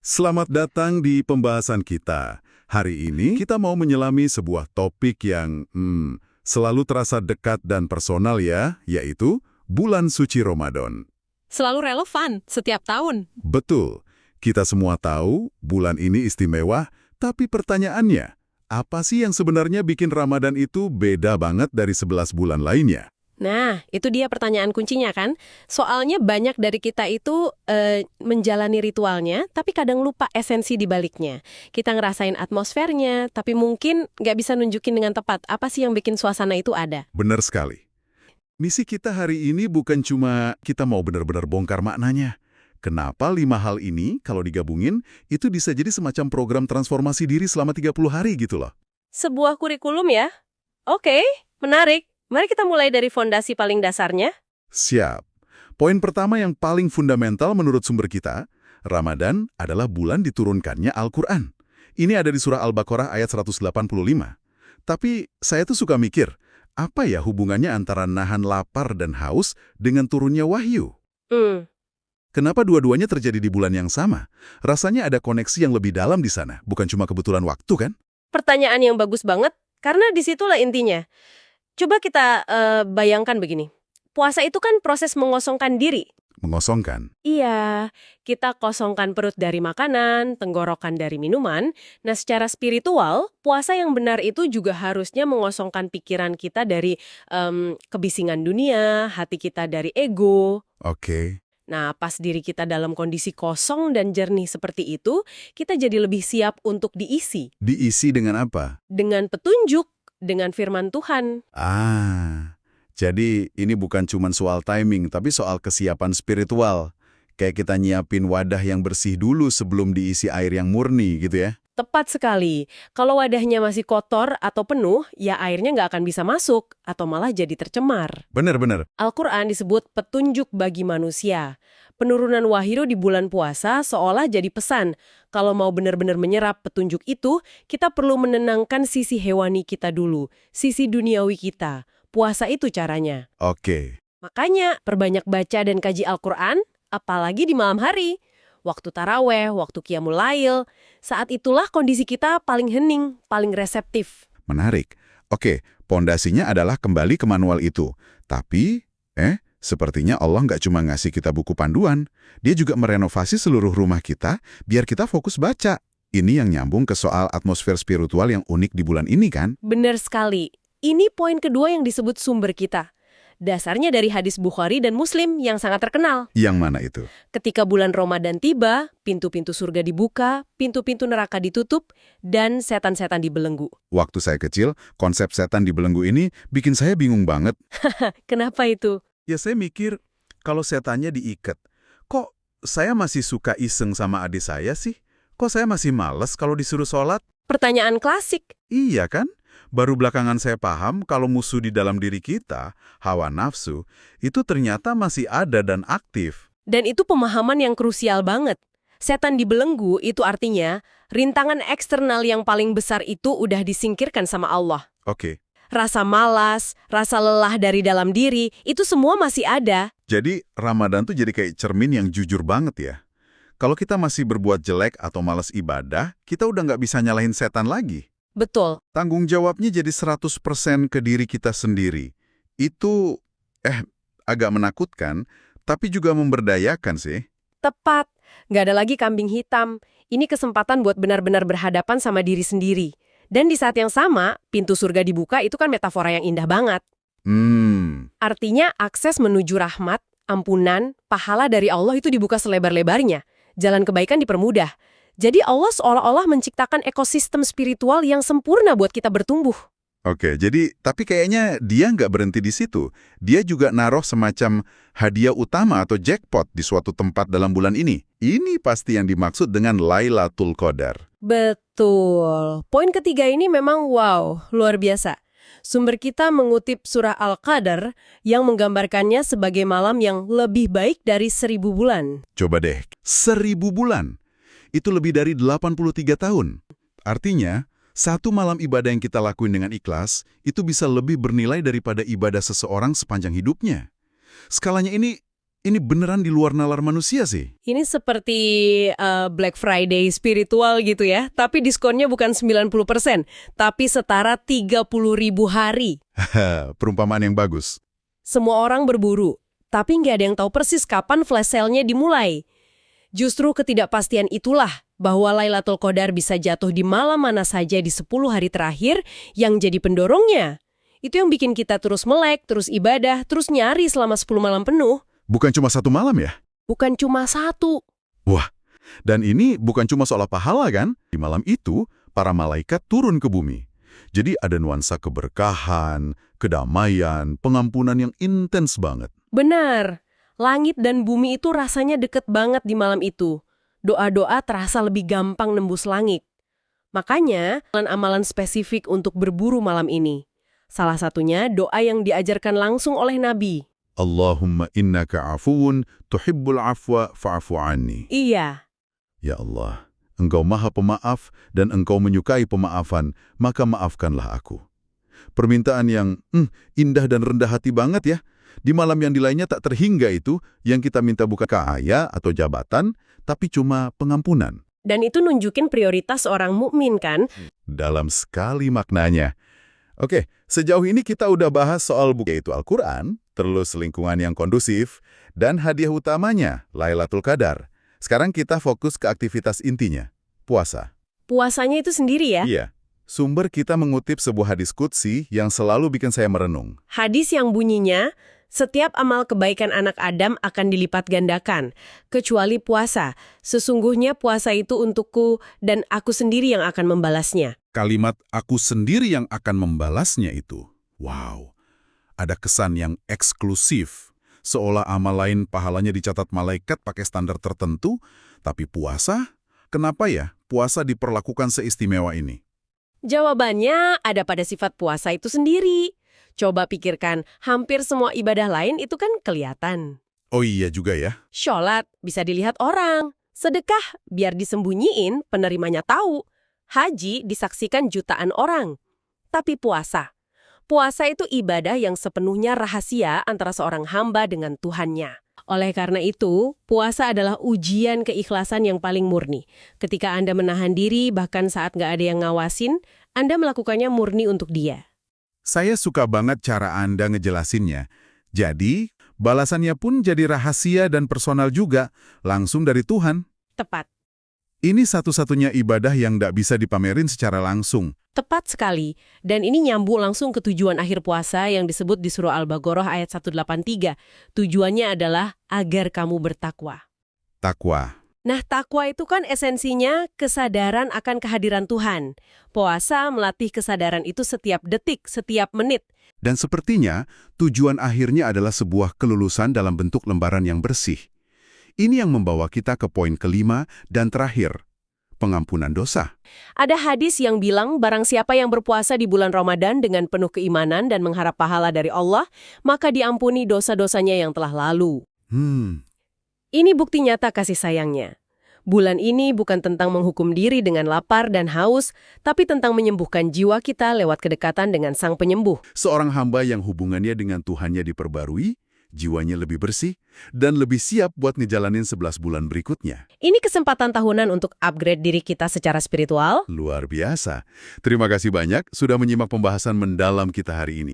Selamat datang di pembahasan kita. Hari ini kita mau menyelami sebuah topik yang selalu terasa dekat dan personal ya, yaitu bulan suci Ramadan. Selalu relevan setiap tahun. Betul, kita semua tahu bulan ini istimewa, tapi pertanyaannya, apa sih yang sebenarnya bikin Ramadan itu beda banget dari 11 bulan lainnya? Nah, itu dia pertanyaan kuncinya kan. Soalnya banyak dari kita itu menjalani ritualnya, tapi kadang lupa esensi di baliknya. Kita ngerasain atmosfernya, tapi mungkin nggak bisa nunjukin dengan tepat apa sih yang bikin suasana itu ada. Benar sekali. Misi kita hari ini bukan cuma kita mau benar-benar bongkar maknanya. Kenapa 5 hal ini, kalau digabungin, itu bisa jadi semacam program transformasi diri selama 30 hari gitu loh. Sebuah kurikulum ya? Oke, menarik. Mari kita mulai dari fondasi paling dasarnya. Siap. Poin pertama yang paling fundamental menurut sumber kita, Ramadan adalah bulan diturunkannya Al-Quran. Ini ada di surah Al-Baqarah ayat 185. Tapi saya tuh suka mikir, apa ya hubungannya antara nahan lapar dan haus dengan turunnya wahyu? Kenapa dua-duanya terjadi di bulan yang sama? Rasanya ada koneksi yang lebih dalam di sana, bukan cuma kebetulan waktu kan? Pertanyaan yang bagus banget, karena disitulah intinya. Coba kita bayangkan begini. Puasa itu kan proses mengosongkan diri. Mengosongkan. Iya, kita kosongkan perut dari makanan, tenggorokan dari minuman. Nah, secara spiritual, puasa yang benar itu juga harusnya mengosongkan pikiran kita dari kebisingan dunia, hati kita dari ego. Oke. Nah, pas diri kita dalam kondisi kosong dan jernih seperti itu, kita jadi lebih siap untuk diisi. Diisi dengan apa? Dengan petunjuk, dengan firman Tuhan. Jadi ini bukan cuma soal timing, tapi soal kesiapan spiritual. Kayak kita nyiapin wadah yang bersih dulu sebelum diisi air yang murni gitu ya. Tepat sekali. Kalau wadahnya masih kotor atau penuh, ya airnya nggak akan bisa masuk, atau malah jadi tercemar. Bener-bener. Al-Quran disebut petunjuk bagi manusia. Penurunan wahyu di bulan puasa seolah jadi pesan. Kalau mau benar-benar menyerap petunjuk itu, kita perlu menenangkan sisi hewani kita dulu, sisi duniawi kita. Puasa itu caranya. Oke. Makanya, perbanyak baca dan kaji Al-Quran, apalagi di malam hari. Waktu taraweh, waktu qiyamul lail. Saat itulah kondisi kita paling hening, paling reseptif. Menarik. Oke, pondasinya adalah kembali ke manual itu. Tapi, sepertinya Allah nggak cuma ngasih kita buku panduan. Dia juga merenovasi seluruh rumah kita biar kita fokus baca. Ini yang nyambung ke soal atmosfer spiritual yang unik di bulan ini kan? Benar sekali. Ini poin kedua yang disebut sumber kita. Dasarnya dari hadis Bukhari dan Muslim yang sangat terkenal. Yang mana itu? Ketika bulan Ramadan tiba, pintu-pintu surga dibuka, pintu-pintu neraka ditutup, dan setan-setan dibelenggu. Waktu saya kecil, konsep setan dibelenggu ini bikin saya bingung banget. Kenapa itu? Ya saya mikir, kalau setannya diikat, kok saya masih suka iseng sama adik saya sih? Kok saya masih males kalau disuruh sholat? Pertanyaan klasik. Iya kan? Baru belakangan saya paham kalau musuh di dalam diri kita, hawa nafsu, itu ternyata masih ada dan aktif. Dan itu pemahaman yang krusial banget. Setan dibelenggu itu artinya rintangan eksternal yang paling besar itu udah disingkirkan sama Allah. Oke. Rasa malas, rasa lelah dari dalam diri, itu semua masih ada. Jadi Ramadan tuh jadi kayak cermin yang jujur banget ya. Kalau kita masih berbuat jelek atau malas ibadah, kita udah nggak bisa nyalahin setan lagi. Betul. Tanggung jawabnya jadi 100% ke diri kita sendiri. Itu, agak menakutkan, tapi juga memberdayakan sih. Tepat. Nggak ada lagi kambing hitam. Ini kesempatan buat benar-benar berhadapan sama diri sendiri. Dan di saat yang sama, pintu surga dibuka itu kan metafora yang indah banget. Artinya akses menuju rahmat, ampunan, pahala dari Allah itu dibuka selebar-lebarnya. Jalan kebaikan dipermudah. Jadi Allah seolah-olah menciptakan ekosistem spiritual yang sempurna buat kita bertumbuh. Oke, jadi tapi kayaknya dia nggak berhenti di situ. Dia juga naruh semacam hadiah utama atau jackpot di suatu tempat dalam bulan ini. Ini pasti yang dimaksud dengan Lailatul Qadar. Betul. Poin ketiga ini memang wow, luar biasa. Sumber kita mengutip surah Al-Qadar yang menggambarkannya sebagai malam yang lebih baik dari 1000 bulan. Coba deh, 1000 bulan. Itu lebih dari 83 tahun. Artinya, satu malam ibadah yang kita lakuin dengan ikhlas, itu bisa lebih bernilai daripada ibadah seseorang sepanjang hidupnya. Skalanya ini, Ini beneran di luar nalar manusia sih. Ini seperti Black Friday spiritual gitu ya, tapi diskonnya bukan 90%, tapi setara 30.000 hari. Perumpamaan yang bagus. Semua orang berburu, tapi nggak ada yang tahu persis kapan flash sale-nya dimulai. Justru ketidakpastian itulah bahwa Lailatul Qadar bisa jatuh di malam mana saja di 10 hari terakhir yang jadi pendorongnya. Itu yang bikin kita terus melek, terus ibadah, terus nyari selama 10 malam penuh. Bukan cuma satu malam ya? Bukan cuma satu. Wah, dan ini bukan cuma soal pahala kan? Di malam itu, para malaikat turun ke bumi. Jadi ada nuansa keberkahan, kedamaian, pengampunan yang intens banget. Benar. Langit dan bumi itu rasanya deket banget di malam itu. Doa-doa terasa lebih gampang nembus langit. Makanya, amalan spesifik untuk berburu malam ini. Salah satunya doa yang diajarkan langsung oleh Nabi. Allahumma innaka afuun tuhibbul afwa fa'afu anni. Iya. Ya Allah, Engkau maha pemaaf dan Engkau menyukai pemaafan, maka maafkanlah aku. Permintaan yang indah dan rendah hati banget ya. Di malam yang lainnya tak terhingga itu, yang kita minta bukan kaya atau jabatan, tapi cuma pengampunan. Dan itu nunjukin prioritas orang mukmin kan? Dalam sekali maknanya. Oke, sejauh ini kita udah bahas soal buku yaitu Al-Quran, terus lingkungan yang kondusif, dan hadiah utamanya, Lailatul Qadar. Sekarang kita fokus ke aktivitas intinya, puasa. Puasanya itu sendiri ya? Iya, sumber kita mengutip sebuah hadis qudsi yang selalu bikin saya merenung. Hadis yang bunyinya, setiap amal kebaikan anak Adam akan dilipat gandakan, kecuali puasa. Sesungguhnya puasa itu untukku dan aku sendiri yang akan membalasnya. Kalimat aku sendiri yang akan membalasnya itu, wow, ada kesan yang eksklusif. Seolah amal lain pahalanya dicatat malaikat pakai standar tertentu, tapi puasa? Kenapa ya puasa diperlakukan seistimewa ini? Jawabannya ada pada sifat puasa itu sendiri. Coba pikirkan, hampir semua ibadah lain itu kan kelihatan. Oh iya juga ya. Sholat bisa dilihat orang. Sedekah biar disembunyiin, penerimanya tahu. Haji disaksikan jutaan orang. Tapi puasa itu ibadah yang sepenuhnya rahasia antara seorang hamba dengan Tuhannya. Oleh karena itu, puasa adalah ujian keikhlasan yang paling murni. Ketika Anda menahan diri, bahkan saat nggak ada yang ngawasin, Anda melakukannya murni untuk Dia. Saya suka banget cara Anda ngejelasinnya. Jadi, balasannya pun jadi rahasia dan personal juga, langsung dari Tuhan. Tepat. Ini satu-satunya ibadah yang nggak bisa dipamerin secara langsung. Tepat sekali. Dan ini nyambung langsung ke tujuan akhir puasa yang disebut di surah Al-Baqarah ayat 183. Tujuannya adalah agar kamu bertakwa. Takwa. Nah, takwa itu kan esensinya kesadaran akan kehadiran Tuhan. Puasa melatih kesadaran itu setiap detik, setiap menit. Dan sepertinya tujuan akhirnya adalah sebuah kelulusan dalam bentuk lembaran yang bersih. Ini yang membawa kita ke poin kelima dan terakhir, pengampunan dosa. Ada hadis yang bilang barang siapa yang berpuasa di bulan Ramadan dengan penuh keimanan dan mengharap pahala dari Allah, maka diampuni dosa-dosanya yang telah lalu. Ini bukti nyata kasih sayangnya. Bulan ini bukan tentang menghukum diri dengan lapar dan haus, tapi tentang menyembuhkan jiwa kita lewat kedekatan dengan Sang Penyembuh. Seorang hamba yang hubungannya dengan Tuhannya diperbarui, jiwanya lebih bersih, dan lebih siap buat ngejalanin 11 bulan berikutnya. Ini kesempatan tahunan untuk upgrade diri kita secara spiritual. Luar biasa. Terima kasih banyak sudah menyimak pembahasan mendalam kita hari ini.